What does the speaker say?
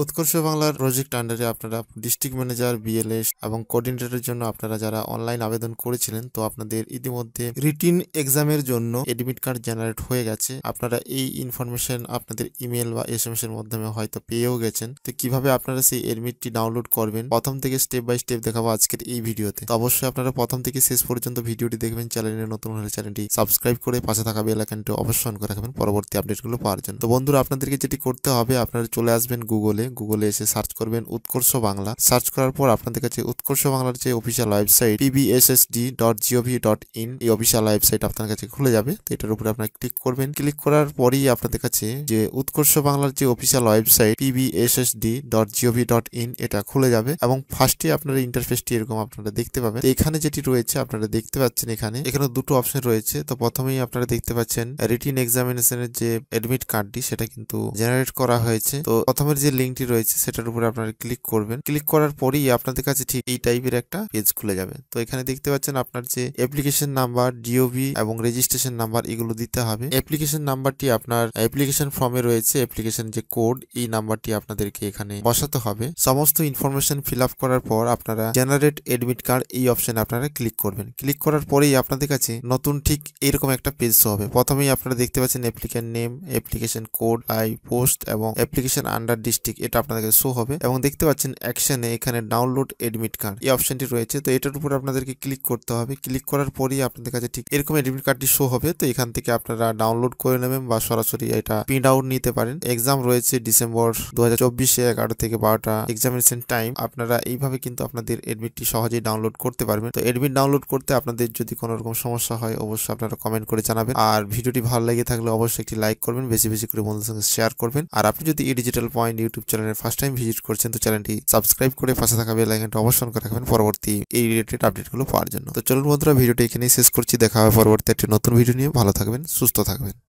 উৎকর্ষ বাংলার প্রজেক্ট আন্ডারে আপনারা ডিস্ট্রিক্ট ম্যানেজার, বিএলএস এবং কোঅর্ডিনেটরের জন্য আপনারা যারা অনলাইন আবেদন করেছিলেন, তো আপনাদের ইতিমধ্যে রিটিন এক্সামের জন্য এডমিট কার্ড জেনারেট হয়ে গেছে। আপনারা এই ইনফরমেশন আপনাদের ইমেল বা এসএমএস এর মাধ্যমে হয়তো পেয়েও গেছেন। তো কিভাবে আপনারা সেই এডমিটটি ডাউনলোড করবেন প্রথম থেকে স্টেপ বাই স্টেপ দেখাবো আজকের এই ভিডিওতে। তো অবশ্যই আপনারা প্রথম থেকে শেষ পর্যন্ত ভিডিওটি দেখবেন। চ্যানেলে নতুন হলে চ্যানেলটি সাবস্ক্রাইব করে পাশে থাকা বেল আইকনটি অবশ্যই অন করে রাখবেন পরবর্তী আপডেটগুলো পাওয়ার জন্য। তো বন্ধুরা, আপনাদেরকে যেটি করতে হবে, আপনারা চলে আসবেন গুগলে এসে সার্চ করবেন উৎকর্ষ বাংলা। সার্চ করার পর আপনাদের কাছে উৎকর্ষ বাংলার যে অফিসিয়াল ওয়েবসাইট pbssd.gov.in এই অফিসিয়াল ওয়েবসাইট আপনার কাছে খুলে যাবে। তো এটার উপরে আপনারা ক্লিক করবেন। ক্লিক করার পরেই আপনাদের কাছে যে উৎকর্ষ বাংলার যে অফিসিয়াল ওয়েবসাইট pbssd.gov.in এটা খুলে যাবে এবং ফার্স্টে আপনারা ইন্টারফেসটি এরকম আপনারা দেখতে পাবেন। তো এখানে যেটি রয়েছে আপনারা দেখতে পাচ্ছেন, এখানে দুটো অপশন রয়েছে। তো প্রথমেই আপনারা দেখতে পাচ্ছেন রিটিন এক্সামিনেশনের যে এডমিট কার্ডটি সেটা কিন্তু জেনারেট করা হয়েছে। তো প্রথমের যে লিঙ্কটি রয়েছে সেটার উপরে আপনারা ক্লিক করবেন। ক্লিক করার পরেই আপনাদের কাছে ঠিক এই টাইপের একটা পেজ খুলে যাবে। তো এখানে দেখতে পাচ্ছেন আপনার যে অ্যাপ্লিকেশন নাম্বার, ডিওবি এবং রেজিস্ট্রেশন নাম্বার এগুলো দিতে হবে। অ্যাপ্লিকেশন নাম্বারটি আপনার অ্যাপ্লিকেশন ফর্মে রয়েছে, অ্যাপ্লিকেশন যে কোড এই নাম্বারটি আপনাদেরকে এখানে বসাতে হবে। সমস্ত ইনফরমেশন ফিল আপ করার পর আপনারা জেনারেট এডমিট কার্ড এই অপশনে আপনারা ক্লিক করবেন। ক্লিক করার পরেই আপনাদের কাছে নতুন ঠিক এরকম একটা পেজ শো হবে। প্রথমেই আপনারা দেখতে পাচ্ছেন applicant name, application code, post এবং অ্যাপ্লিকেশন আন্ডার ডিস্ট্রিক্ট এটা আপনাদের শো হবে এবং দেখতে পাচ্ছেন অ্যাকশনে এখানে ডাউনলোড এডমিট কার্ড এই অপশনটি রয়েছে। তো এটার উপর আপনাদেরকে ক্লিক করতে হবে। ক্লিক করার পরেই আপনাদের কাছে ঠিক এরকম এডমিট কার্ডটি শো হবে। তো এখান থেকে আপনারা ডাউনলোড করে নেবেন বা সরাসরি এটা প্রিন্ট আউট নিতে পারেন। এক্সাম রয়েছে ডিসেম্বর 2024 11 থেকে 12টা এক্সামিনেশন টাইম। আপনারা এইভাবে কিন্তু আপনাদের এডমিটটি সহজেই ডাউনলোড করতে পারবেন। তো এডমিট ডাউনলোড করতে আপনাদের যদি কোনো রকম সমস্যা হয় অবশ্যই আপনারা কমেন্ট করে জানাবেন। আর ভিডিওটি ভালো লেগে থাকলে অবশ্যই একটি লাইক করবেন, বেশি বেশি করে বন্ধুদের সঙ্গে শেয়ার করবেন। আর আপনি যদি এই ডিজিটাল পয়েন্ট ইউটিউব চ্যানেলের ফার্স্ট টাইম ভিজিট করছেন তো চ্যানেলটি সাবস্ক্রাইব করে পাশে থাকা বেল আইকনটা অবশ্যই করে রাখবেন পরবর্তী এই রিলেটেড আপডেটগুলো পাওয়ার জন্য। তো চলুন বন্ধুরা, ভিডিওটি এখানেই শেষ করছি। দেখা হবে পরবর্তী একটি নতুন ভিডিও নিয়ে। ভালো থাকবেন, সুস্থ থাকবেন।